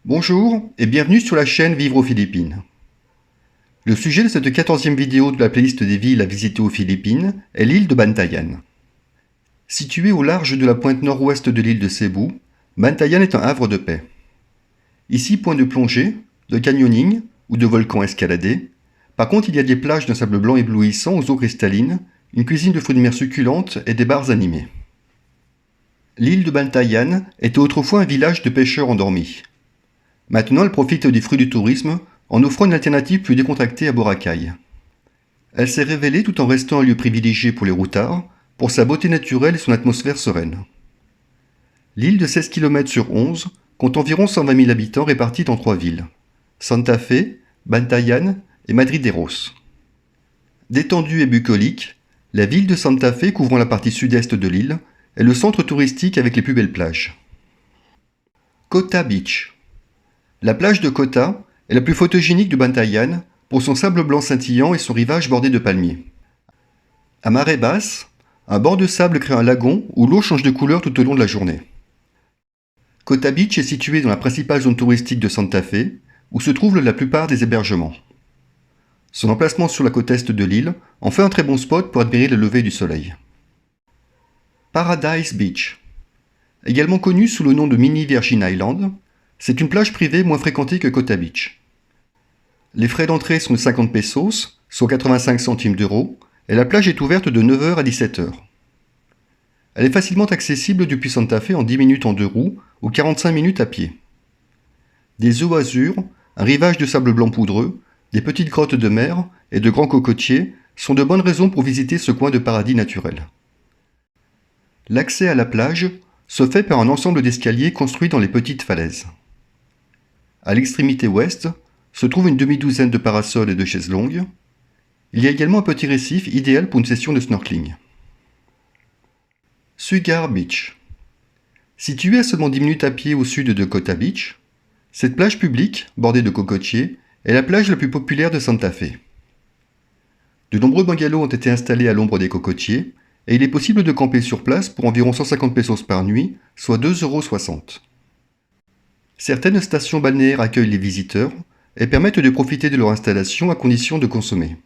Bonjour et bienvenue sur la chaîne Vivre aux Philippines. Le sujet de cette 14e vidéo de la playlist des villes à visiter aux Philippines est l'île de Bantayan. Située au large de la pointe nord-ouest de l'île de Cebu, Bantayan est un havre de paix. Ici, point de plongée, de canyoning ou de volcan escaladé. Par contre, il y a des plages d'un sable blanc éblouissant aux eaux cristallines, une cuisine de fruits de mer succulente et des bars animés. L'île de Bantayan était autrefois un village de pêcheurs endormis. Maintenant, elle profite des fruits du tourisme en offrant une alternative plus décontractée à Boracay. Elle s'est révélée tout en restant un lieu privilégié pour les routards, pour sa beauté naturelle et son atmosphère sereine. L'île de 16 km sur 11 compte environ 120 000 habitants répartis dans 3 villes, Santa Fe, Bantayan et Madrideros. Détendue et bucolique, la ville de Santa Fe, couvrant la partie sud-est de l'île, est le centre touristique avec les plus belles plages. Cota Beach. La plage de Cota est la plus photogénique de Bantayan pour son sable blanc scintillant et son rivage bordé de palmiers. À marée basse, un bord de sable crée un lagon où l'eau change de couleur tout au long de la journée. Cota Beach est situé dans la principale zone touristique de Santa Fe, où se trouvent la plupart des hébergements. Son emplacement sur la côte est de l'île en fait un très bon spot pour admirer le lever du soleil. Paradise Beach. Également connu sous le nom de Mini Virgin Island, c'est une plage privée moins fréquentée que Cota Beach. Les frais d'entrée sont de 50 pesos, soit 85 centimes d'euros, et la plage est ouverte de 9 h à 17 h. Elle est facilement accessible depuis Santa Fe en 10 minutes en 2 roues ou 45 minutes à pied. Des eaux azur, un rivage de sable blanc poudreux, des petites grottes de mer et de grands cocotiers sont de bonnes raisons pour visiter ce coin de paradis naturel. L'accès à la plage se fait par un ensemble d'escaliers construits dans les petites falaises. À l'extrémité ouest se trouve une demi-douzaine de parasols et de chaises longues. Il y a également un petit récif idéal pour une session de snorkeling. Sugar Beach. Située à seulement 10 minutes à pied au sud de Cota Beach, cette plage publique, bordée de cocotiers, est la plage la plus populaire de Santa Fe. De nombreux bungalows ont été installés à l'ombre des cocotiers, et il est possible de camper sur place pour environ 150 pesos par nuit, soit 2,60 €. Certaines stations balnéaires accueillent les visiteurs et permettent de profiter de leur installation à condition de consommer.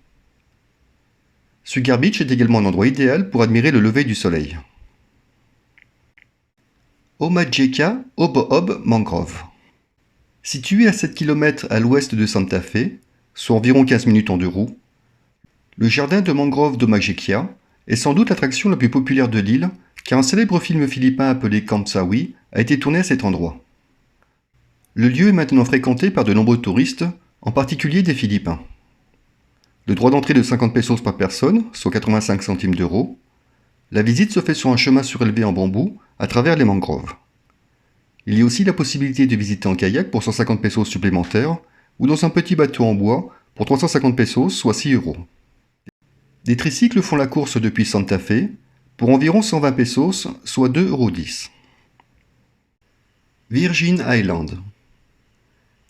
Sugar Beach est également un endroit idéal pour admirer le lever du soleil. Omajeka Obo-Ob Mangrove. Situé à 7 km à l'ouest de Santa Fe, soit environ 15 minutes en 2 roues, le jardin de mangrove d'Omajeka est sans doute l'attraction la plus populaire de l'île, car un célèbre film philippin appelé Kamsawi a été tourné à cet endroit. Le lieu est maintenant fréquenté par de nombreux touristes, en particulier des Philippins. Le droit d'entrée de 50 pesos par personne, soit 85 centimes d'euros. La visite se fait sur un chemin surélevé en bambou, à travers les mangroves. Il y a aussi la possibilité de visiter en kayak pour 150 pesos supplémentaires, ou dans un petit bateau en bois pour 350 pesos, soit 6 €. Des tricycles font la course depuis Santa Fe, pour environ 120 pesos, soit 2,10 €. Virgin Island.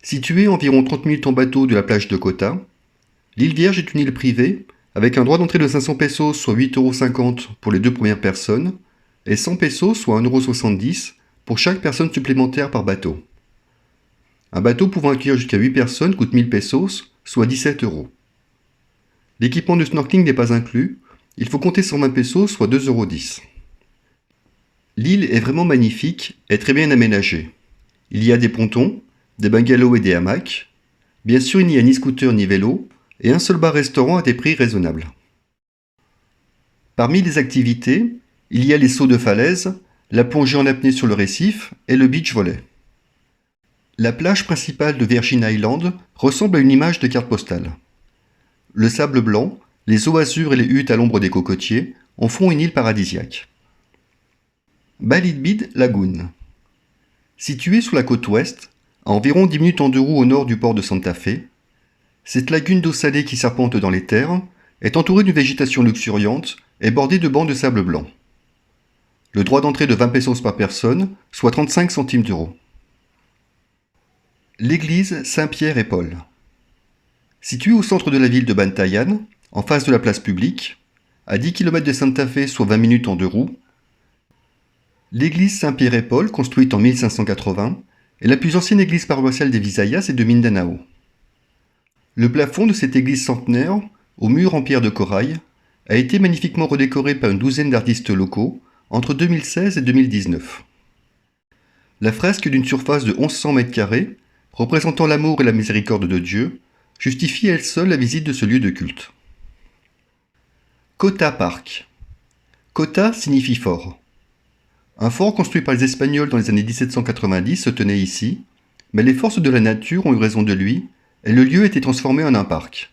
Située à environ 30 minutes en bateau de la plage de Cota, l'île Vierge est une île privée avec un droit d'entrée de 500 pesos, soit 8,50 € pour les 2 premières personnes, et 100 pesos, soit 1,70 € pour chaque personne supplémentaire par bateau. Un bateau pouvant accueillir jusqu'à 8 personnes coûte 1000 pesos, soit 17 €. L'équipement de snorkeling n'est pas inclus, il faut compter 120 pesos, soit 2,10 €. L'île est vraiment magnifique et très bien aménagée. Il y a des pontons, des bungalows et des hamacs. Bien sûr, il n'y a ni scooter ni vélo, et un seul bar-restaurant à des prix raisonnables. Parmi les activités, il y a les sauts de falaise, la plongée en apnée sur le récif et le beach volley. La plage principale de Virgin Island ressemble à une image de carte postale. Le sable blanc, les eaux azur et les huttes à l'ombre des cocotiers en font une île paradisiaque. Balitbid Lagoon. Située sur la côte ouest, à environ 10 minutes en 2 roues au nord du port de Santa Fe, cette lagune d'eau salée qui serpente dans les terres est entourée d'une végétation luxuriante et bordée de bancs de sable blanc. Le droit d'entrée de 20 pesos par personne, soit 35 centimes d'euros. L'église Saint-Pierre et Paul. Située au centre de la ville de Bantayan, en face de la place publique, à 10 km de Santa Fe, soit 20 minutes en 2 roues, l'église Saint-Pierre et Paul, construite en 1580, est la plus ancienne église paroissiale des Visayas et de Mindanao. Le plafond de cette église centenaire, aux murs en pierre de corail, a été magnifiquement redécoré par une douzaine d'artistes locaux entre 2016 et 2019. La fresque d'une surface de 1100 m², représentant l'amour et la miséricorde de Dieu, justifie elle seule la visite de ce lieu de culte. Kota Park. Kota signifie fort. Un fort construit par les Espagnols dans les années 1790 se tenait ici, mais les forces de la nature ont eu raison de lui, et le lieu a été transformé en un parc.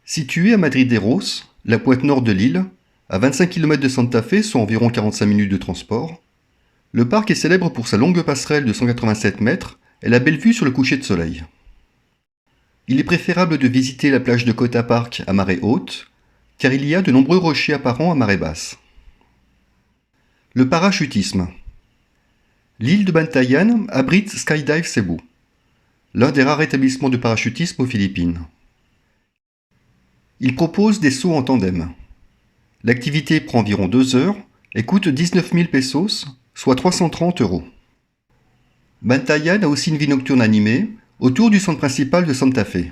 Situé à Madrid-Eros, la pointe nord de l'île, à 25 km de Santa Fe, soit environ 45 minutes de transport, le parc est célèbre pour sa longue passerelle de 187 mètres et la belle vue sur le coucher de soleil. Il est préférable de visiter la plage de Kota Park à marée haute, car il y a de nombreux rochers apparents à marée basse. Le parachutisme. L'île de Bantayan abrite Skydive Cebu, l'un des rares établissements de parachutisme aux Philippines. Il propose des sauts en tandem. L'activité prend environ 2 heures et coûte 19 000 pesos, soit 330 €. Bantayan a aussi une vie nocturne animée autour du centre principal de Santa Fe,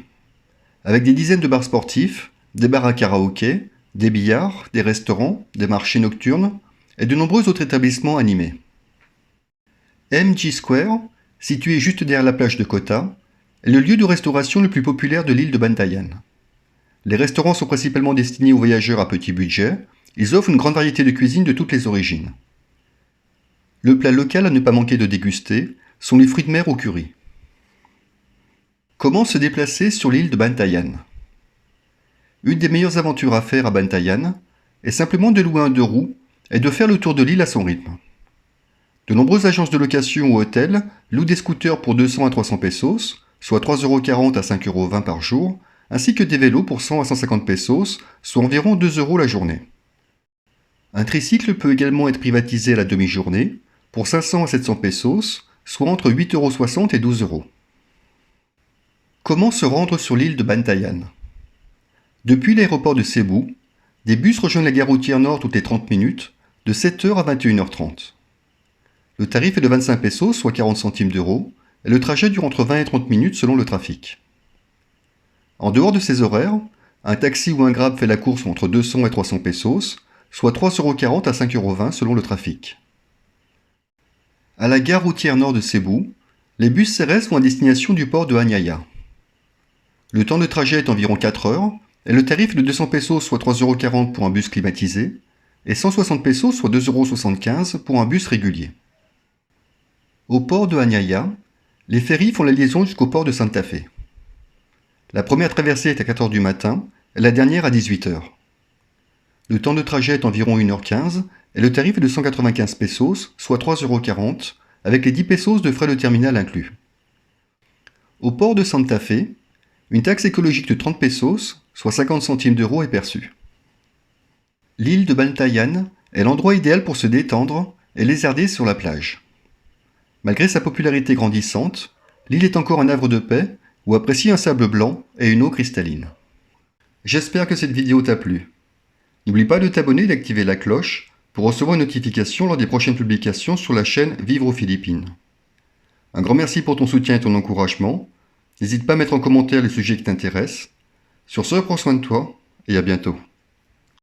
avec des dizaines de bars sportifs, des bars à karaoké, des billards, des restaurants, des marchés nocturnes et de nombreux autres établissements animés. MG Square, situé juste derrière la plage de Kota, est le lieu de restauration le plus populaire de l'île de Bantayan. Les restaurants sont principalement destinés aux voyageurs à petit budget. Ils offrent une grande variété de cuisines de toutes les origines. Le plat local à ne pas manquer de déguster sont les fruits de mer au curry. Comment se déplacer sur l'île de Bantayan? Une des meilleures aventures à faire à Bantayan est simplement de louer un 2 roues et de faire le tour de l'île à son rythme. De nombreuses agences de location ou hôtels louent des scooters pour 200 à 300 pesos, soit 3,40 € à 5,20 € par jour, ainsi que des vélos pour 100 à 150 pesos, soit environ 2 € la journée. Un tricycle peut également être privatisé à la demi-journée, pour 500 à 700 pesos, soit entre 8,60 € et 12 €. Comment se rendre sur l'île de Bantayan? Depuis l'aéroport de Cebu, des bus rejoignent la gare routière nord toutes les 30 minutes, de 7 h à 21 h 30. Le tarif est de 25 pesos, soit 40 centimes d'euros, et le trajet dure entre 20 et 30 minutes selon le trafic. En dehors de ces horaires, un taxi ou un Grab fait la course entre 200 et 300 pesos, soit 3,40 € à 5,20 € selon le trafic. À la gare routière nord de Cebu, les bus CRS vont à destination du port de Anyaya. Le temps de trajet est environ 4 heures, et le tarif est de 200 pesos, soit 3,40 € pour un bus climatisé, et 160 pesos, soit 2,75 € pour un bus régulier. Au port de Anyaya, les ferries font la liaison jusqu'au port de Santa Fe. La première traversée est à 4 h du matin et la dernière à 18 h. Le temps de trajet est environ 1h15 et le tarif est de 195 pesos, soit 3,40 €, avec les 10 pesos de frais de terminal inclus. Au port de Santa Fe, une taxe écologique de 30 pesos, soit 50 centimes d'euros, est perçue. L'île de Bantayan est l'endroit idéal pour se détendre et lézarder sur la plage. Malgré sa popularité grandissante, l'île est encore un havre de paix où apprécier un sable blanc et une eau cristalline. J'espère que cette vidéo t'a plu. N'oublie pas de t'abonner et d'activer la cloche pour recevoir une notification lors des prochaines publications sur la chaîne Vivre aux Philippines. Un grand merci pour ton soutien et ton encouragement. N'hésite pas à mettre en commentaire les sujets qui t'intéressent. Sur ce, prends soin de toi et à bientôt.